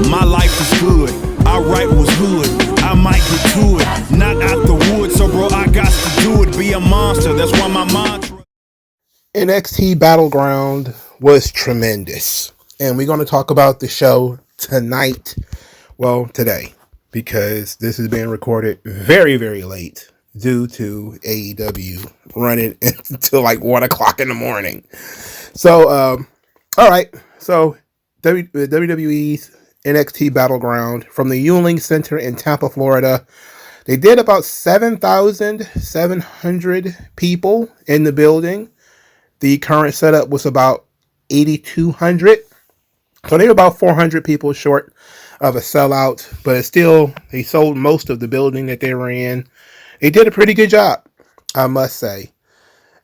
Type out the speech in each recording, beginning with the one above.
My life is good. R.I.P was hood. I might get to it. Not out the woods, so bro, I got to do it. Be a monster. That's why my mantra. NXT Battleground was tremendous. And we're going to talk about the show tonight. Well, today. Because this is being recorded very, very late due to AEW running until like 1 o'clock in the morning. So, all right. So, WWE's NXT Battleground from the Yuengling Center in Tampa, Florida. They did about 7,700 people in the building. The current setup was about 8,200. So they were about 400 people short of a sellout, but still, they sold most of the building that they were in. They did a pretty good job, I must say.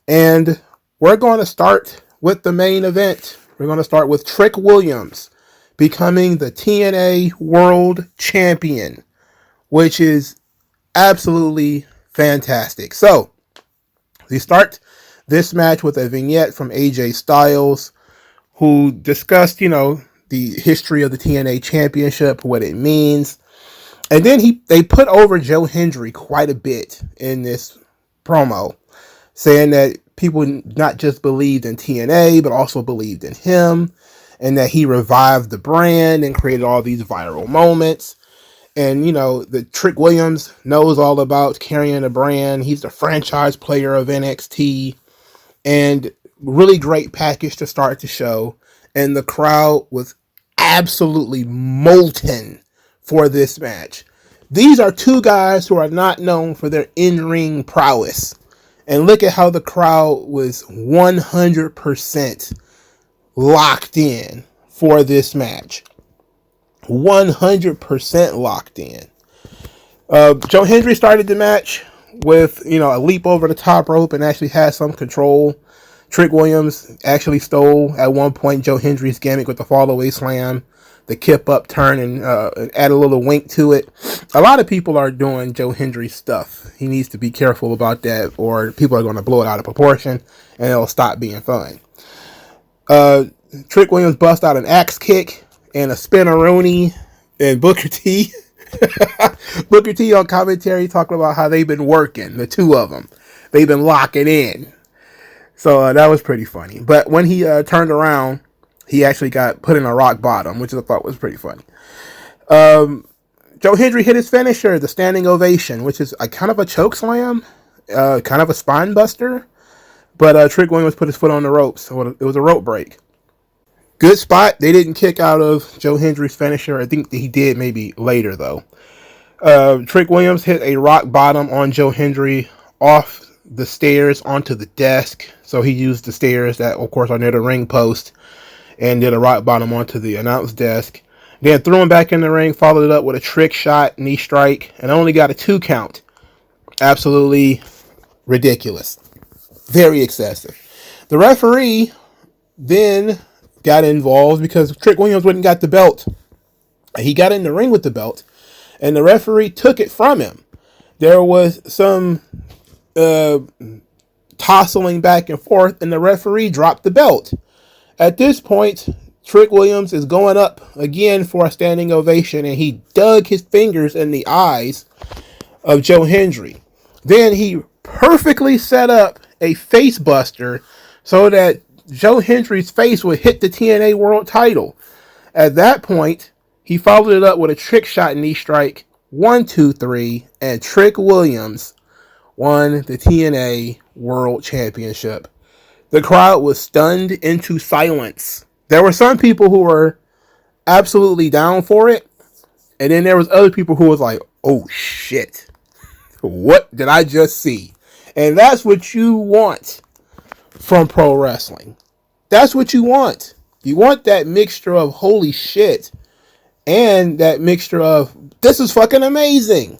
And we're going to start with the main event. We're going to start with Trick Williams becoming the TNA World Champion, which is absolutely fantastic. So, we start this match with a vignette from AJ Styles, who discussed, the history of the TNA Championship, what it means. And then they put over Joe Hendry quite a bit in this promo, saying that people not just believed in TNA, but also believed in him, and that he revived the brand and created all these viral moments. And, the Trick Williams knows all about carrying a brand. He's the franchise player of NXT. And really great package to start the show. And the crowd was absolutely molten for this match. These are two guys who are not known for their in-ring prowess. And look at how the crowd was 100% locked in for this match. 100% locked in. Joe Hendry started the match with, a leap over the top rope and actually had some control. Trick Williams actually stole at one point Joe Hendry's gimmick with the fallaway slam, the kip up turn, and add a little wink to it. A lot of people are doing Joe Hendry's stuff. He needs to be careful about that, or people are going to blow it out of proportion and it'll stop being fun. Trick Williams bust out an axe kick and a spinneroonie, and Booker T. Booker T on commentary talking about how they've been working, the two of them. They've been locking in. So that was pretty funny. But when he turned around, he actually got put in a rock bottom, which I thought was pretty funny. Joe Hendry hit his finisher, the standing ovation, which is a kind of a choke slam, kind of a spine buster. But Trick Williams put his foot on the ropes, so it was a rope break. Good spot. They didn't kick out of Joe Hendry's finisher. I think he did maybe later, though. Trick Williams hit a rock bottom on Joe Hendry off the stairs onto the desk. So he used the stairs that, of course, are near the ring post and did a rock bottom onto the announce desk. Then threw him back in the ring, followed it up with a trick shot, knee strike, and only got a 2 count. Absolutely ridiculous. Very excessive. The referee then got involved because Trick Williams wouldn't got the belt. He got in the ring with the belt, and the referee took it from him. There was some tossling back and forth, and the referee dropped the belt. At this point, Trick Williams is going up again for a standing ovation, and he dug his fingers in the eyes of Joe Hendry. Then he perfectly set up a face buster so that Joe Hendry's face would hit the TNA World title. At that point, he followed it up with a trick shot knee strike, 1, 2, 3, and Trick Williams won the TNA World Championship. The crowd was stunned into silence. There were some people who were absolutely down for it, and then there was other people who was like, oh shit, what did I just see? And that's what you want from pro wrestling. That's what you want. You want that mixture of holy shit and that mixture of this is fucking amazing.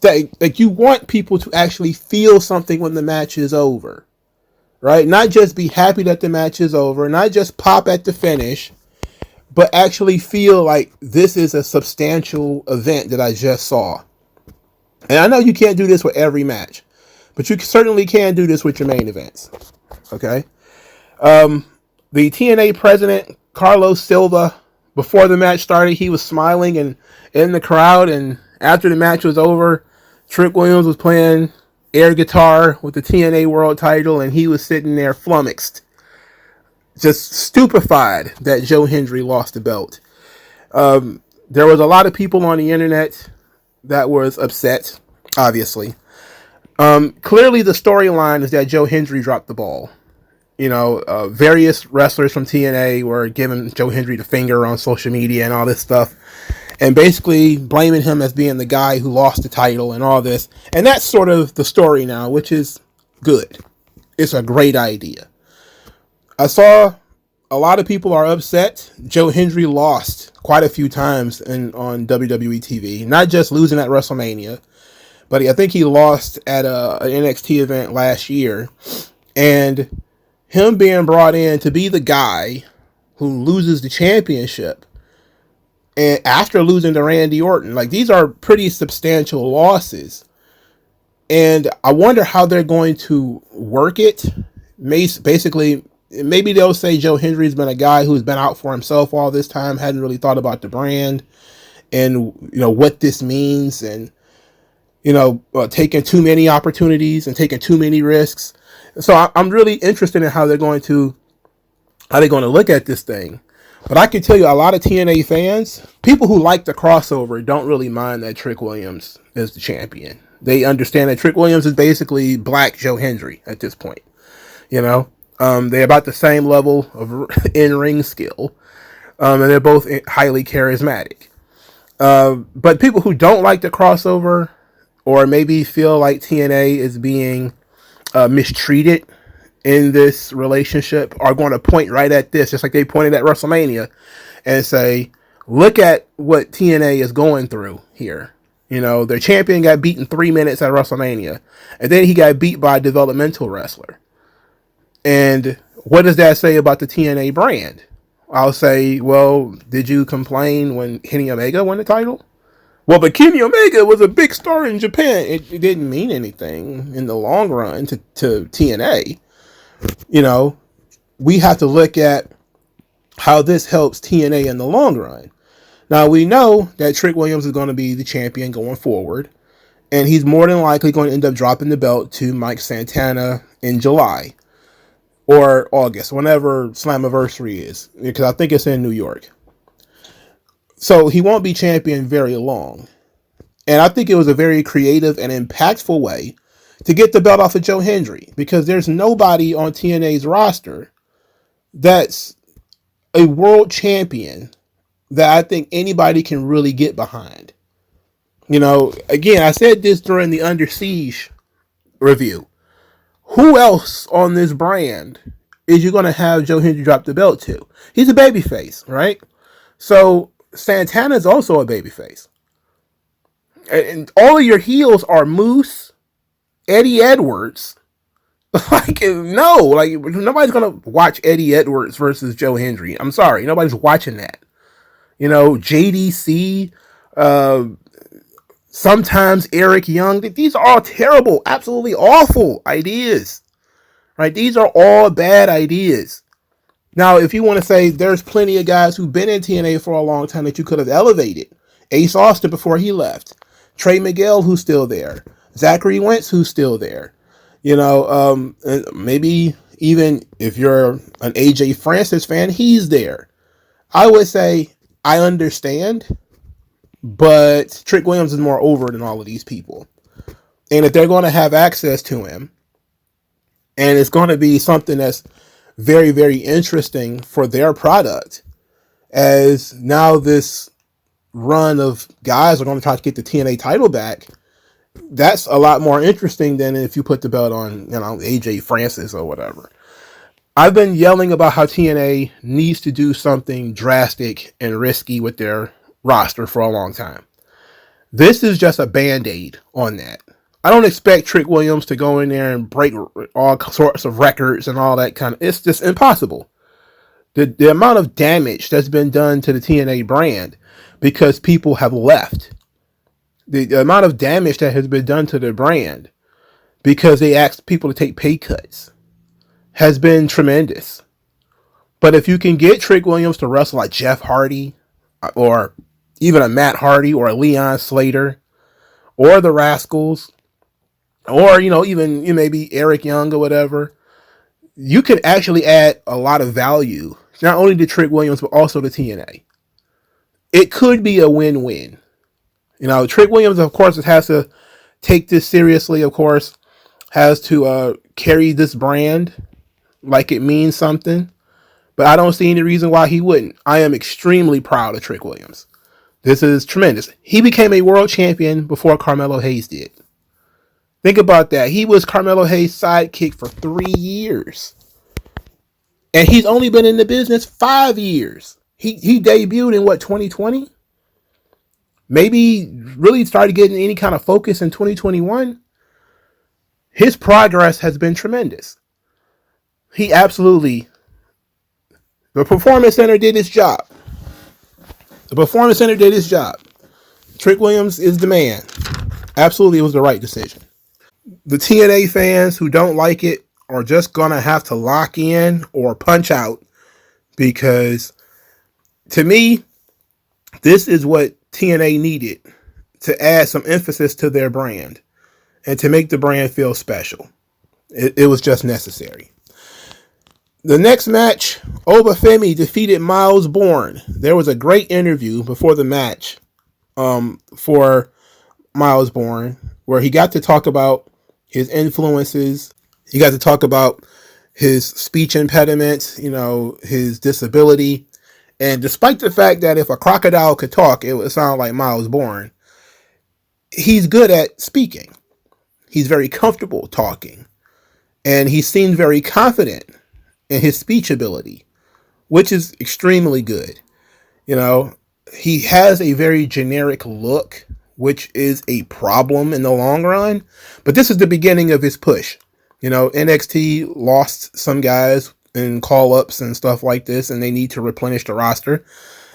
That you want people to actually feel something when the match is over. Right? Not just be happy that the match is over, not just pop at the finish, but actually feel like this is a substantial event that I just saw. And I know you can't do this with every match, but you certainly can do this with your main events. Okay? The TNA president, Carlos Silva, before the match started, he was smiling and in the crowd. And after the match was over, Trick Williams was playing air guitar with the TNA World title, and he was sitting there flummoxed, just stupefied that Joe Hendry lost the belt. There was a lot of people on the internet that was upset, obviously. Clearly, the storyline is that Joe Hendry dropped the ball. Various wrestlers from TNA were giving Joe Hendry the finger on social media and all this stuff, and basically blaming him as being the guy who lost the title and all this. And that's sort of the story now, which is good. It's a great idea. I saw a lot of people are upset. Joe Hendry lost quite a few times on WWE TV, not just losing at WrestleMania, but I think he lost at an NXT event last year. And him being brought in to be the guy who loses the championship, and after losing to Randy Orton, like, these are pretty substantial losses. And I wonder how they're going to work it. Basically, maybe they'll say Joe Hendry's been a guy who's been out for himself all this time, hadn't really thought about the brand and, what this means, and, taking too many opportunities and taking too many risks. So I'm really interested in how they're going to look at this thing. But I can tell you, a lot of TNA fans, people who like the crossover, don't really mind that Trick Williams is the champion. They understand that Trick Williams is basically Black Joe Hendry at this point. They're about the same level of in-ring skill, and they're both highly charismatic. But people who don't like the crossover, or maybe feel like TNA is being mistreated in this relationship, are going to point right at this, just like they pointed at WrestleMania, and say, look at what TNA is going through here. Their champion got beaten 3 minutes at WrestleMania, and then he got beat by a developmental wrestler. And what does that say about the TNA brand? I'll say, well, did you complain when Kenny Omega won the title? Well, but Kenny Omega was a big star in Japan. It didn't mean anything in the long run to TNA. We have to look at how this helps TNA in the long run. Now, we know that Trick Williams is going to be the champion going forward, and he's more than likely going to end up dropping the belt to Mike Santana in July or August, whenever Slammiversary is, because I think it's in New York. So he won't be champion very long. And I think it was a very creative and impactful way to get the belt off of Joe Hendry, because there's nobody on TNA's roster that's a world champion that I think anybody can really get behind. Again, I said this during the Under Siege review. Who else on this brand is you going to have Joe Hendry drop the belt to? He's a babyface, right? So Santana is also a babyface. And all of your heels are Moose, Eddie Edwards. Nobody's going to watch Eddie Edwards versus Joe Hendry. I'm sorry. Nobody's watching that. JDC, sometimes Eric Young. These are all terrible, absolutely awful ideas, right? These are all bad ideas. Now, if you want to say there's plenty of guys who've been in TNA for a long time that you could have elevated. Ace Austin before he left. Trey Miguel, who's still there. Zachary Wentz, who's still there. Maybe even if you're an AJ Francis fan, he's there. I would say I understand, but Trick Williams is more over than all of these people. And if they're going to have access to him, and it's going to be something that's very, very interesting for their product, as now this run of guys are going to try to get the TNA title back, that's a lot more interesting than if you put the belt on, AJ Francis or whatever. I've been yelling about how TNA needs to do something drastic and risky with their roster for a long time. This is just a Band-Aid on that. I don't expect Trick Williams to go in there and break all sorts of records and all that kind of... It's just impossible. The amount of damage that's been done to the TNA brand because people have left. The amount of damage that has been done to the brand because they asked people to take pay cuts has been tremendous. But if you can get Trick Williams to wrestle like Jeff Hardy or even a Matt Hardy or a Leon Slater or the Rascals, or, even maybe Eric Young or whatever, you can actually add a lot of value, not only to Trick Williams, but also to TNA. It could be a win-win. Trick Williams, of course, has to take this seriously, of course, has to carry this brand like it means something. But I don't see any reason why he wouldn't. I am extremely proud of Trick Williams. This is tremendous. He became a world champion before Carmelo Hayes did. Think about that. He was Carmelo Hayes' sidekick for 3 years. And he's only been in the business 5 years. He debuted in 2020? Maybe really started getting any kind of focus in 2021. His progress has been tremendous. He absolutely... The Performance Center did its job. Trick Williams is the man. Absolutely, it was the right decision. The TNA fans who don't like it are just going to have to lock in or punch out, because to me, this is what TNA needed to add some emphasis to their brand and to make the brand feel special. It was just necessary. The next match, Obafemi defeated Miles Bourne. There was a great interview before the match for Miles Bourne, where he got to talk about his influences. He got to talk about his speech impediment, his disability. And despite the fact that if a crocodile could talk, it would sound like Miles Bourne, he's good at speaking. He's very comfortable talking. And he seemed very confident in his speech ability, which is extremely good. He has a very generic look, which is a problem in the long run. But this is the beginning of his push. NXT lost some guys in call-ups and stuff like this, and they need to replenish the roster.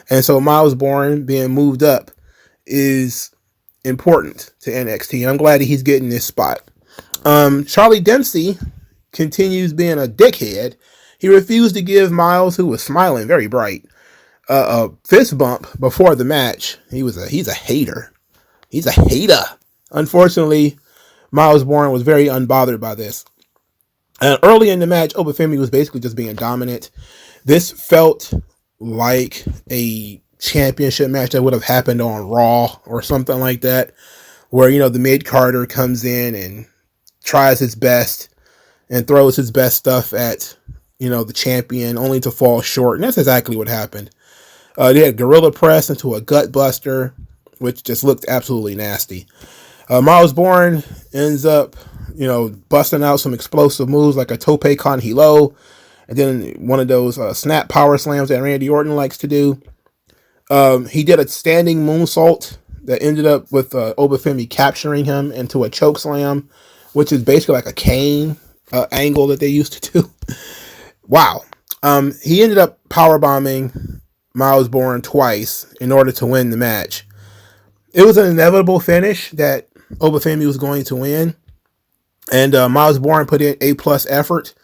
And so Miles Bourne being moved up is important to NXT. And I'm glad that he's getting this spot. Charlie Dempsey continues being a dickhead. He refused to give Miles, who was smiling very bright, a fist bump before the match. He's a hater. He's a hater. Unfortunately, Miles Bourne was very unbothered by this. And early in the match, Obafemi was basically just being dominant. This felt like a championship match that would have happened on Raw or something like that, where, the mid-carder comes in and tries his best and throws his best stuff at, the champion, only to fall short. And that's exactly what happened. They had gorilla press into a gut buster, which just looked absolutely nasty. Miles Bourne ends up, busting out some explosive moves like a tope con hilo, and then one of those snap power slams that Randy Orton likes to do. He did a standing moonsault that ended up with Obafemi capturing him into a choke slam, which is basically like a cane angle that they used to do. Wow. He ended up powerbombing Miles Bourne twice in order to win the match. It was an inevitable finish that Obafemi was going to win. And Miles Bourne put in A+ effort.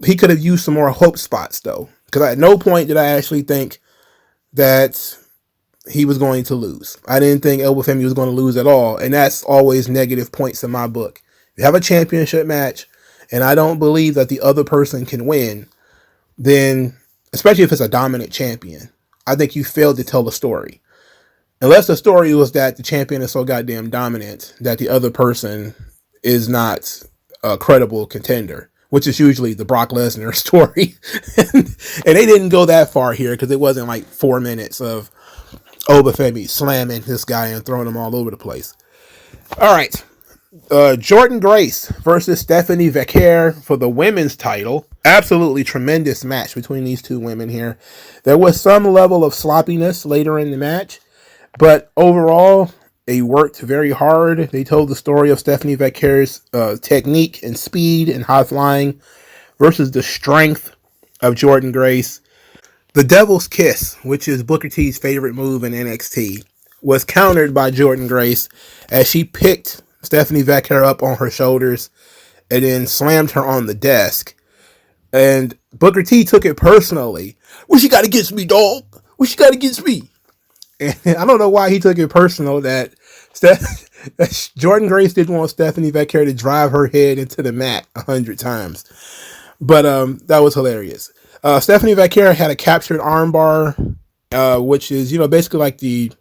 He could have used some more hope spots, though, because at no point did I actually think that he was going to lose. I didn't think Obafemi was going to lose at all, and that's always negative points in my book. You have a championship match, and I don't believe that the other person can win, then, especially if it's a dominant champion, I think you failed to tell the story. Unless the story was that the champion is so goddamn dominant that the other person is not a credible contender, which is usually the Brock Lesnar story. And they didn't go that far here because it wasn't like 4 minutes of Obafemi slamming this guy and throwing him all over the place. All right. Jordynne Grace versus Stephanie Vaquer for the women's title. Absolutely tremendous match between these two women here. There was some level of sloppiness later in the match, but overall, they worked very hard. They told the story of Stephanie Vaquer's technique and speed and high flying versus the strength of Jordynne Grace. The Devil's Kiss, which is Booker T's favorite move in NXT, was countered by Jordynne Grace as she picked Stephanie Vaquer up on her shoulders and then slammed her on the desk. And Booker T took it personally. What you got against me, dog? What you got against me? And I don't know why he took it personal that that Jordan Grace didn't want Stephanie Vacquer to drive her head into the mat 100 times. But that was hilarious. Stephanie Vacquer had a captured armbar, which is, you know, basically like the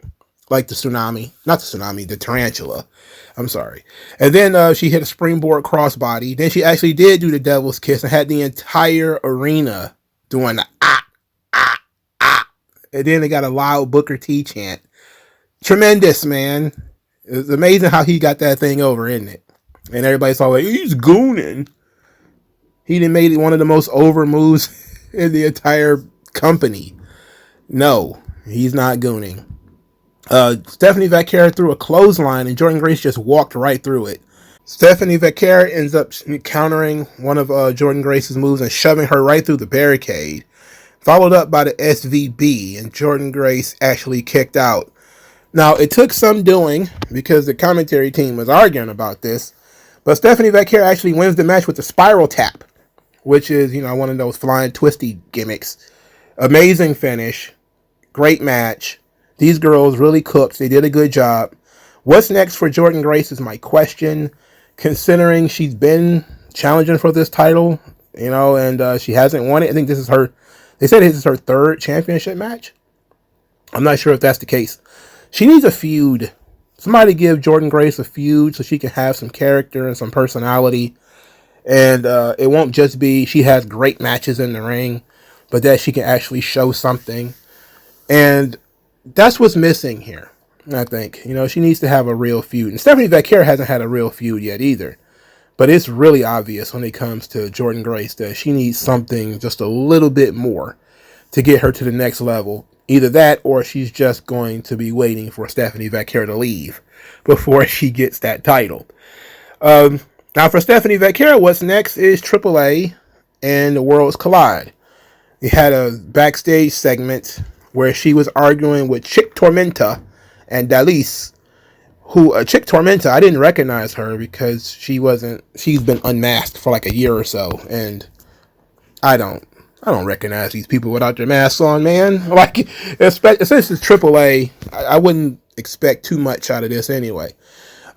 tsunami, not the tsunami, the tarantula. I'm sorry. And then she hit a springboard crossbody. Then she actually did do the devil's kiss and had the entire arena doing the ah. And then they got a loud Booker T chant. Tremendous, man. It's amazing how he got that thing over, isn't it? And everybody's all like, he's gooning. He done made it one of the most over moves in the entire company. No, he's not gooning. Stephanie Vacquer threw a clothesline and Jordan Grace just walked right through it. Stephanie Vacquer ends up countering one of Jordan Grace's moves and shoving her right through the barricade, followed up by the SVB, and Jordan Grace actually kicked out. Now, it took some doing because the commentary team was arguing about this, but Stephanie Vacquer actually wins the match with the spiral tap, which is, you know, one of those flying twisty gimmicks. Amazing finish. Great match. These girls really cooked. They did a good job. What's next for Jordan Grace is my question, considering she's been challenging for this title, you know, and she hasn't won it. I think this is her, they said this is her third championship match. I'm not sure if that's the case. She needs a feud. Somebody give Jordan Grace a feud so she can have some character and some personality. And it won't just be she has great matches in the ring, but that she can actually show something. And that's what's missing here, I think. You know, she needs to have a real feud. And Stephanie Vacquer hasn't had a real feud yet either. But it's really obvious when it comes to Jordan Grace that she needs something just a little bit more to get her to the next level. Either that or she's just going to be waiting for Stephanie Vacquer to leave before she gets that title. Now for Stephanie Vacquer, what's next is AAA and the Worlds Collide. We had a backstage segment where she was arguing with Chick Tormenta and Dalise, who Chick Tormenta, I didn't recognize her because she's been unmasked for like a year or so, and I don't recognize these people without their masks on, man. Like, since it's AAA, I wouldn't expect too much out of this anyway.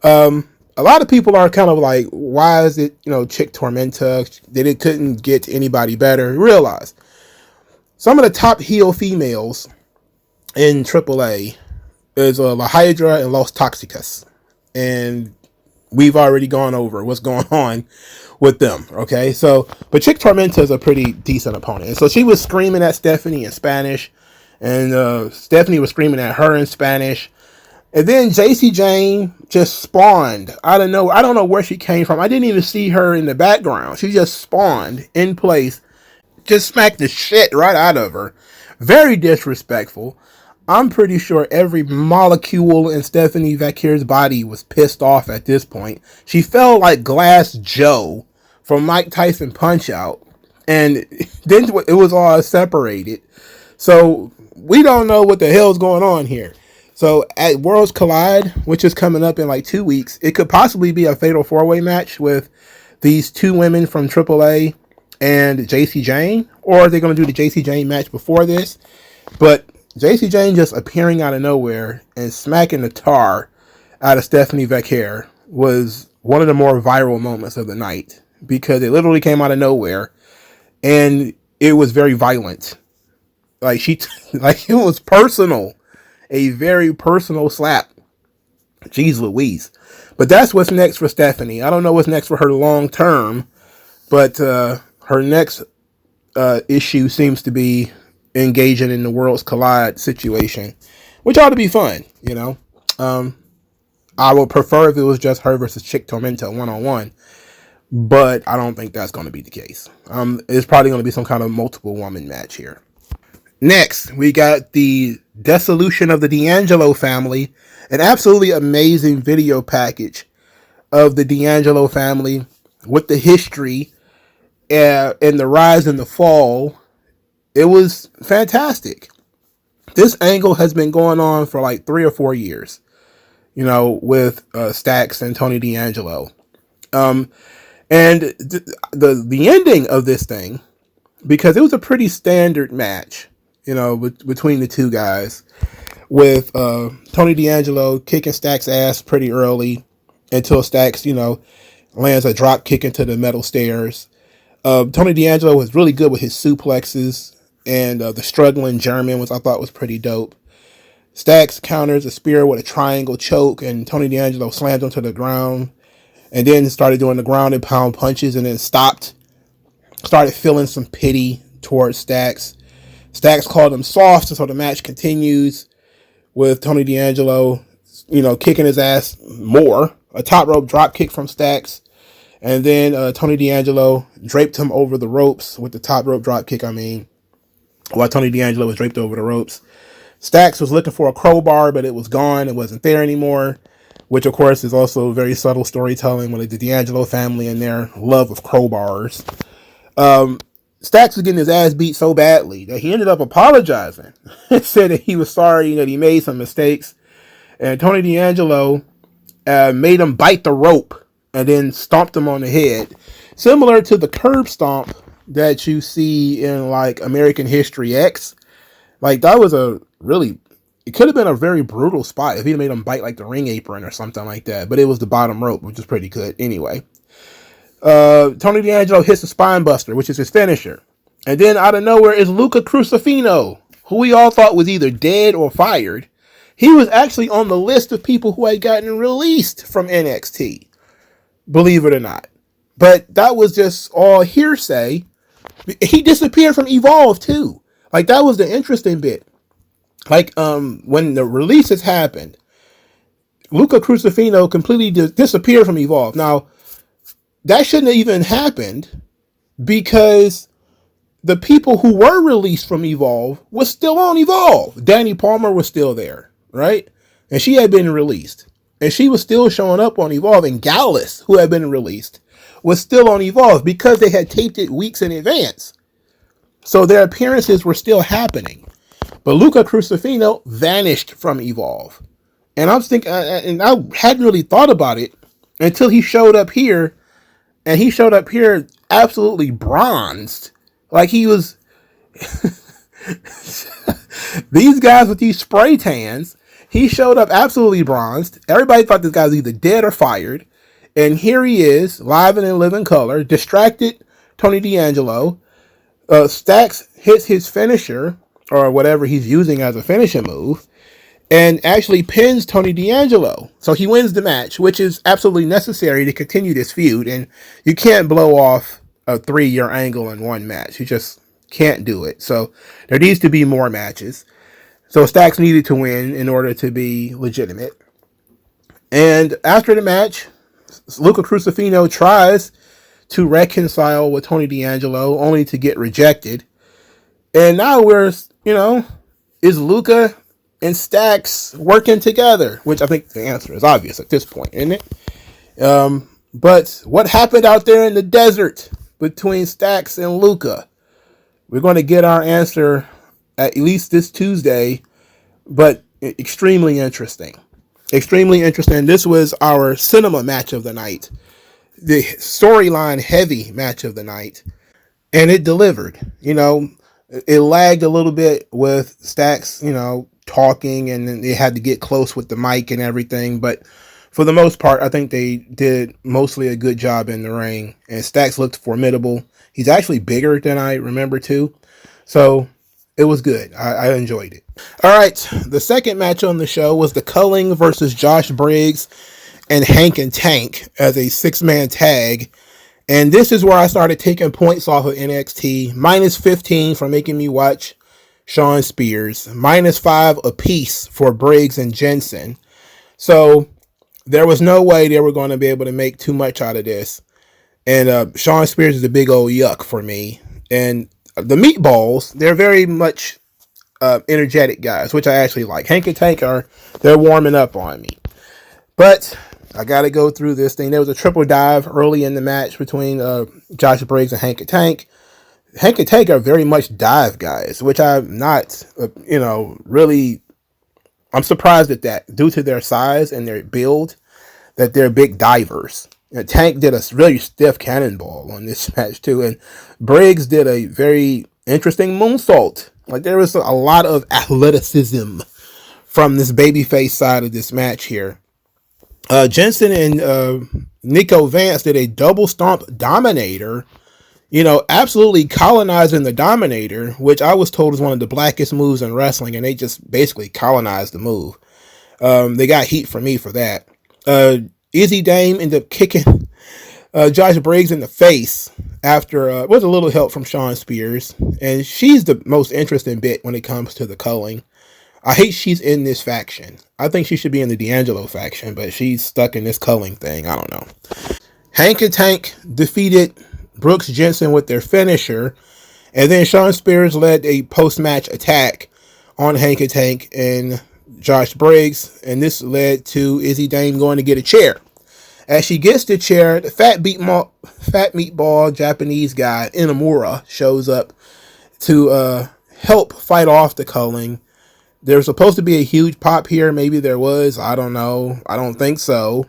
A lot of people are kind of like, why is it, you know, Chick Tormenta? They couldn't get anybody better. Realize some of the top heel females in AAA is La Hydra and Los Toxicos, and we've already gone over what's going on with them, okay? So, but Chick Tormenta is a pretty decent opponent. And so she was screaming at Stephanie in Spanish, and Stephanie was screaming at her in Spanish. And then JC Jane just spawned out of nowhere. I don't know where she came from. I didn't even see her in the background. She just spawned in place, just smacked the shit right out of her. Very disrespectful. I'm pretty sure every molecule in Stephanie Vacquer's body was pissed off at this point. She felt like Glass Joe from Mike Tyson Punch-Out, and then it was all separated. So we don't know what the hell's going on here. So at Worlds Collide, which is coming up in like 2 weeks, it could possibly be a fatal four-way match with these two women from AAA and JC Jane, or are they going to do the JC Jane match before this? But JC Jane just appearing out of nowhere and smacking the tar out of Stephanie Vacquer was one of the more viral moments of the night, because it literally came out of nowhere and it was very violent. Like like it was personal, a very personal slap. Jeez Louise. But that's what's next for Stephanie. I don't know what's next for her long term, but her next issue seems to be engaging in the Worlds Collide situation, which ought to be fun, you know. I would prefer if it was just her versus Chick Tormenta one-on-one, but I don't think that's going to be the case. It's probably going to be some kind of multiple woman match here. Next, we got the dissolution of the D'Angelo family, an absolutely amazing video package of the D'Angelo family with the history and the rise and the fall. It was fantastic. This angle has been going on for like 3 or 4 years, you know, with Stax and Tony D'Angelo. And the ending of this thing, because it was a pretty standard match, you know, between the two guys, with Tony D'Angelo kicking Stacks' ass pretty early until Stacks, lands a drop kick into the metal stairs. Tony D'Angelo was really good with his suplexes, and the struggling German, which I thought was pretty dope. Stacks counters a spear with a triangle choke, and Tony D'Angelo slammed him to the ground, and then started doing the ground and pound punches, and then stopped. Started feeling some pity towards Stacks. Stacks called him soft, so the match continues with Tony D'Angelo, kicking his ass more. A top rope drop kick from Stacks. And then Tony D'Angelo draped him over the ropes with the top rope drop kick, while Tony D'Angelo was draped over the ropes. Stacks was looking for a crowbar, but it was gone. It wasn't there anymore, which, of course, is also very subtle storytelling with the D'Angelo family and their love of crowbars. Stacks was getting his ass beat so badly that he ended up apologizing. Said that he was sorry, that he made some mistakes. And Tony D'Angelo made him bite the rope and then stomped him on the head. Similar to the curb stomp that you see in, like, American History X. Like, that was it could have been a very brutal spot if he'd made him bite, like, the ring apron or something like that. But it was the bottom rope, which is pretty good. Anyway. Tony D'Angelo hits the spine buster, which is his finisher. And then out of nowhere is Luca Crucifino, who we all thought was either dead or fired. He was actually on the list of people who had gotten released from NXT, believe it or not. But that was just all hearsay. He disappeared from Evolve too. Like, that was the interesting bit. Like, when the releases happened, Luca Crucifino completely disappeared from Evolve. Now, that shouldn't have even happened because the people who were released from Evolve was still on Evolve. Danny Palmer was still there, right? And she had been released. And she was still showing up on Evolve. And Gallus, who had been released, was still on Evolve because they had taped it weeks in advance. So their appearances were still happening. But Luca Crucifino vanished from Evolve. And I was thinking, and I hadn't really thought about it until he showed up here. And he showed up here absolutely bronzed. Like, he was... These guys with these spray tans, he showed up absolutely bronzed. Everybody thought this guy was either dead or fired. And here he is, live and in living color, distracted Tony D'Angelo. Stacks hits his finisher, or whatever he's using as a finishing move, and actually pins Tony D'Angelo. So he wins the match, which is absolutely necessary to continue this feud. And you can't blow off a 3-year angle in one match. You just can't do it. So there needs to be more matches. So Stacks needed to win in order to be legitimate. And after the match, Luca Crucifino tries to reconcile with Tony D'Angelo, only to get rejected. And now we're, is Luca and Stacks working together? Which I think the answer is obvious at this point, isn't it? But what happened out there in the desert between Stacks and Luca? We're going to get our answer at least this Tuesday, but extremely interesting. Extremely interesting. This was our cinema match of the night. The storyline heavy match of the night. And it delivered. It lagged a little bit with Stacks, talking, and then they had to get close with the mic and everything. But for the most part, I think they did mostly a good job in the ring. And Stacks looked formidable. He's actually bigger than I remember too. So it was good. I enjoyed it. All right. The second match on the show was the Culling versus Josh Briggs and Hank and Tank as a 6-man tag. And this is where I started taking points off of NXT. Minus 15 for making me watch Shawn Spears. Minus 5 apiece for Briggs and Jensen. So there was no way they were going to be able to make too much out of this. And Shawn Spears is a big old yuck for me. And the Meatballs, they're very much energetic guys, which I actually like. Hank and Tank they're warming up on me. But I got to go through this thing. There was a triple dive early in the match between Josh Briggs and Hank and Tank. Hank and Tank are very much dive guys, which I'm not, really, I'm surprised at that due to their size and their build, that they're big divers. Tank did a really stiff cannonball on this match too, and Briggs did a very interesting moonsault. Like, there was a lot of athleticism from this babyface side of this match here. Jensen and Nico Vance did a double stomp Dominator, absolutely colonizing the Dominator, which I was told is one of the blackest moves in wrestling, and they just basically colonized the move. They got heat from me for that. Izzy Dame ended up kicking Josh Briggs in the face after with a little help from Shawn Spears, and she's the most interesting bit when it comes to the culling. I hate she's in this faction. I think she should be in the D'Angelo faction, but she's stuck in this culling thing. I don't know. Hank and Tank defeated Brooks Jensen with their finisher, and then Shawn Spears led a post-match attack on Hank and Tank and Josh Briggs, and this led to Izzy Dame going to get a chair. As she gets the chair, the fat meatball Japanese guy, Inamura, shows up to help fight off the culling. There's supposed to be a huge pop here. Maybe there was. I don't know. I don't think so.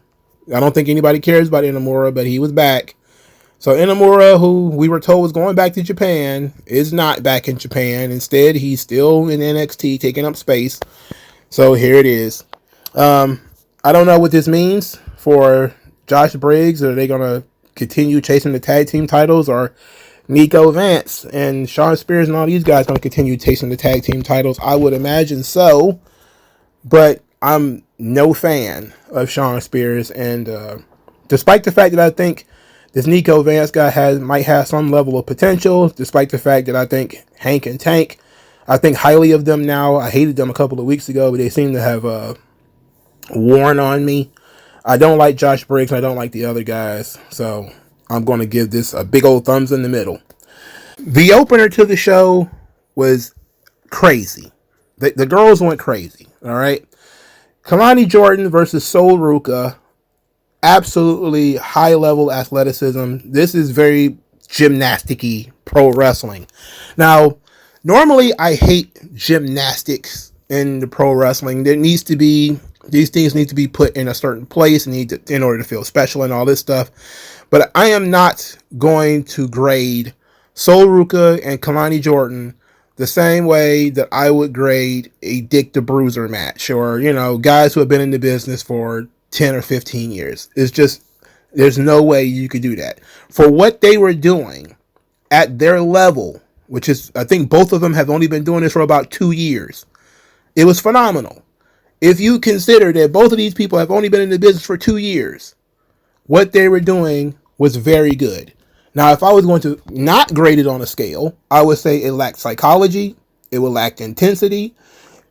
I don't think anybody cares about Inamura, but he was back. So Inamura, who we were told was going back to Japan, is not back in Japan. Instead, he's still in NXT taking up space. So here it is. I don't know what this means for Josh Briggs. Are they going to continue chasing the tag team titles, or Nico Vance and Shawn Spears and all these guys going to continue chasing the tag team titles? I would imagine so, but I'm no fan of Shawn Spears, and despite the fact that I think this Nico Vance guy might have some level of potential, despite the fact that I think Hank and Tank, I think highly of them now. I hated them a couple of weeks ago, but they seem to have worn on me. I don't like Josh Briggs, and I don't like the other guys, so I'm going to give this a big old thumbs in the middle. The opener to the show was crazy. The girls went crazy, all right? Kalani Jordan versus Sol Ruka. Absolutely high-level athleticism. This is very gymnastic-y pro wrestling. Now, normally I hate gymnastics in the pro wrestling. These things need to be put in a certain place in order to feel special and all this stuff. But I am not going to grade Sol Ruka and Kalani Jordan the same way that I would grade a Dick the Bruiser match, or, guys who have been in the business for 10 or 15 years. It's just, there's no way you could do that. For what they were doing at their level, which is, I think both of them have only been doing this for about 2 years, it was phenomenal. If you consider that both of these people have only been in the business for 2 years, what they were doing was very good. Now, if I was going to not grade it on a scale, I would say it lacked psychology, it would lack intensity,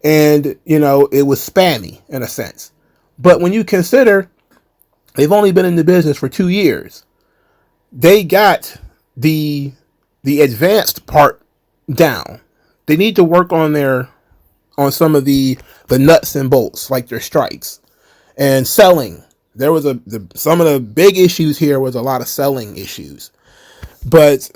and, it was spammy in a sense. But when you consider they've only been in the business for 2 years, they got the advanced part down. They need to work on some of the nuts and bolts, like their strikes and selling. There was some of the big issues here was a lot of selling issues, but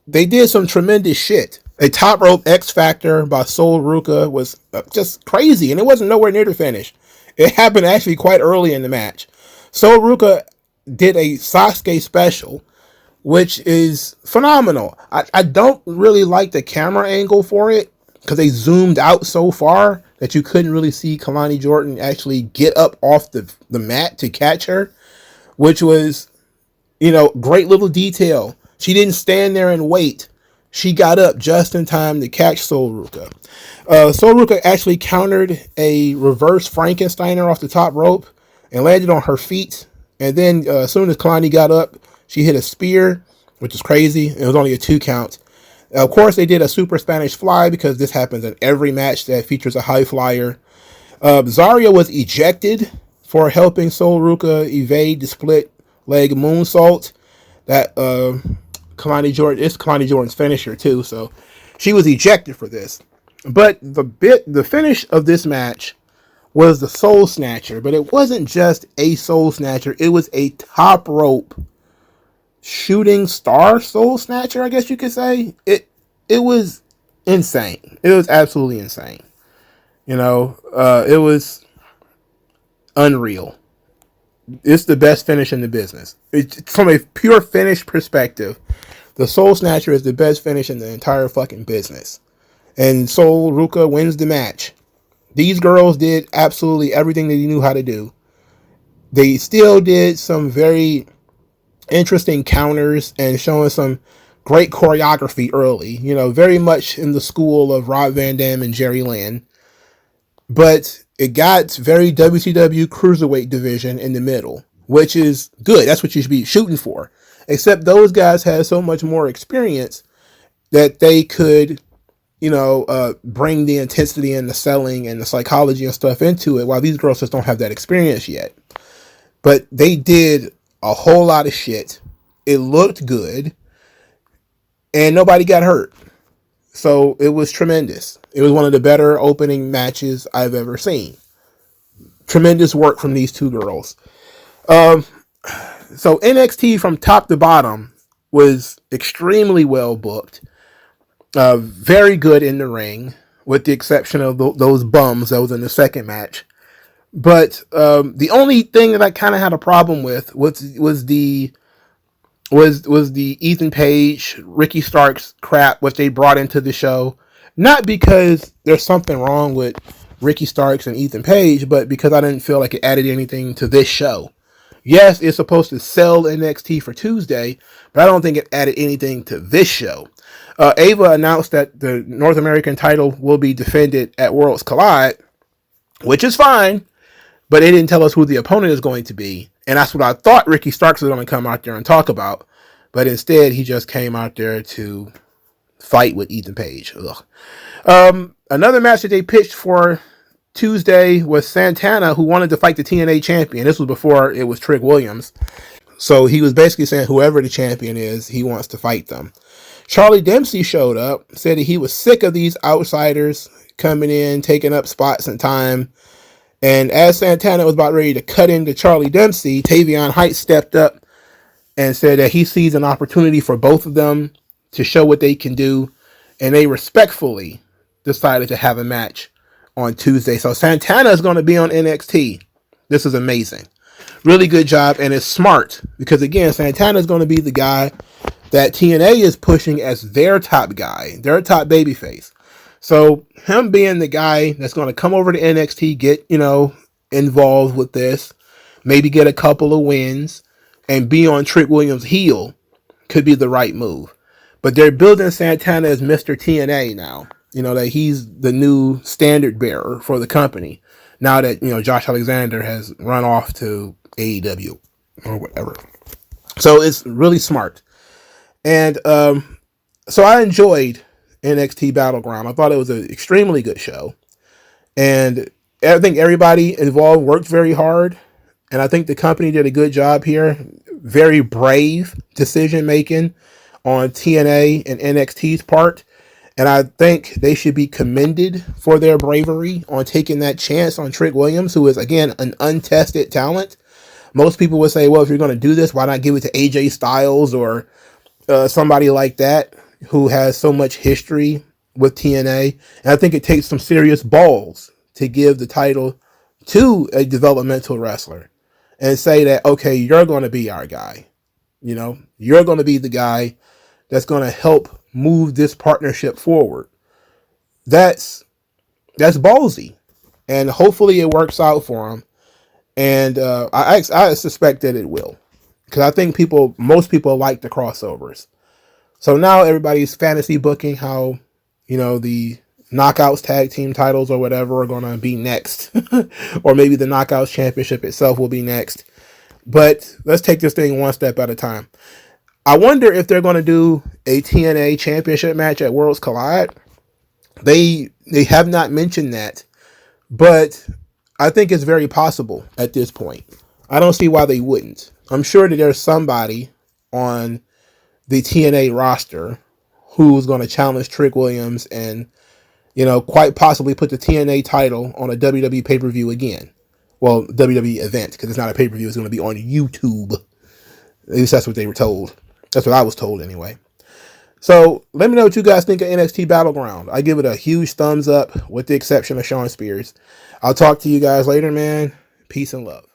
they did some tremendous shit. A top rope X Factor by Sol Ruka was just crazy, and it wasn't nowhere near the finish. It happened actually quite early in the match. Sol Ruka did a Sasuke special, which is phenomenal. I don't really like the camera angle for it, because they zoomed out so far that you couldn't really see Kalani Jordan actually get up off the mat to catch her, which was, great little detail. She didn't stand there and wait. She got up just in time to catch Sol Ruka. Sol Ruka actually countered a reverse Frankensteiner off the top rope and landed on her feet. And then as soon as Kalani got up, she hit a spear, which is crazy. It was only a 2 count. Of course, they did a super Spanish fly, because this happens in every match that features a high flyer. Zarya was ejected for helping Sol Ruka evade the split leg moonsault. That Kalani Jordan's finisher too, so she was ejected for this. But the finish of this match was the Soul Snatcher, but it wasn't just a Soul Snatcher. It was a top rope shooting star Soul Snatcher, I guess you could say. It was insane. It was absolutely insane. It was unreal. It's the best finish in the business. From a pure finish perspective, the Soul Snatcher is the best finish in the entire fucking business. And Sol Ruka wins the match. These girls did absolutely everything they knew how to do. They still did some very interesting counters and showing some great choreography early. Very much in the school of Rob Van Dam and Jerry Lynn. But it got very WCW cruiserweight division in the middle, which is good. That's what you should be shooting for. Except those guys had so much more experience that they could, bring the intensity and the selling and the psychology and stuff into it, while these girls just don't have that experience yet. But they did a whole lot of shit. It looked good, and nobody got hurt. So it was tremendous. It was one of the better opening matches I've ever seen. Tremendous work from these two girls. So NXT from top to bottom was extremely well booked. Very good in the ring, with the exception of those bums that was in the second match. But the only thing that I kind of had a problem with was the Ethan Page, Ricky Starks crap, what they brought into the show. Not because there's something wrong with Ricky Starks and Ethan Page, but because I didn't feel like it added anything to this show. Yes, it's supposed to sell NXT for Tuesday, but I don't think it added anything to this show. Ava announced that the North American title will be defended at Worlds Collide, which is fine, but they didn't tell us who the opponent is going to be. And that's what I thought Ricky Starks was going to come out there and talk about. But instead, he just came out there to fight with Ethan Page. Another match that they pitched for Tuesday was Santana, who wanted to fight the TNA champion. This was before it was Trick Williams. So he was basically saying whoever the champion is, he wants to fight them. Charlie Dempsey showed up, said that he was sick of these outsiders coming in, taking up spots and time. And as Santana was about ready to cut into Charlie Dempsey, Tavion Heights stepped up and said that he sees an opportunity for both of them to show what they can do. And they respectfully decided to have a match on Tuesday. So Santana is going to be on NXT. This is amazing. Really good job. And it's smart because, again, Santana is going to be the guy that TNA is pushing as their top guy, their top babyface. So him being the guy that's going to come over to NXT, get, involved with this, maybe get a couple of wins and be on Trick Williams' heel could be the right move. But they're building Santana as Mr. TNA now. That he's the new standard bearer for the company. Now that, Josh Alexander has run off to AEW or whatever. So it's really smart. And so I enjoyed NXT Battleground. I thought it was an extremely good show. And I think everybody involved worked very hard. And I think the company did a good job here. Very brave decision making on TNA and NXT's part. And I think they should be commended for their bravery on taking that chance on Trick Williams, who is, again, an untested talent. Most people would say, well, if you're going to do this, why not give it to AJ Styles or somebody like that who has so much history with TNA. And I think it takes some serious balls to give the title to a developmental wrestler and say that, okay, you're going to be our guy. You're going to be the guy that's going to help move this partnership forward. That's ballsy. And hopefully it works out for him. And I suspect that it will. Because I think most people like the crossovers. So now everybody's fantasy booking how, the Knockouts tag team titles or whatever are going to be next. Or maybe the Knockouts championship itself will be next. But let's take this thing one step at a time. I wonder if they're going to do a TNA championship match at Worlds Collide. They have not mentioned that. But I think it's very possible at this point. I don't see why they wouldn't. I'm sure that there's somebody on the TNA roster who's going to challenge Trick Williams and, quite possibly put the TNA title on a WWE pay-per-view again. Well, WWE event, because it's not a pay-per-view. It's going to be on YouTube. At least that's what they were told. That's what I was told anyway. So let me know what you guys think of NXT Battleground. I give it a huge thumbs up with the exception of Sean Spears. I'll talk to you guys later, man. Peace and love.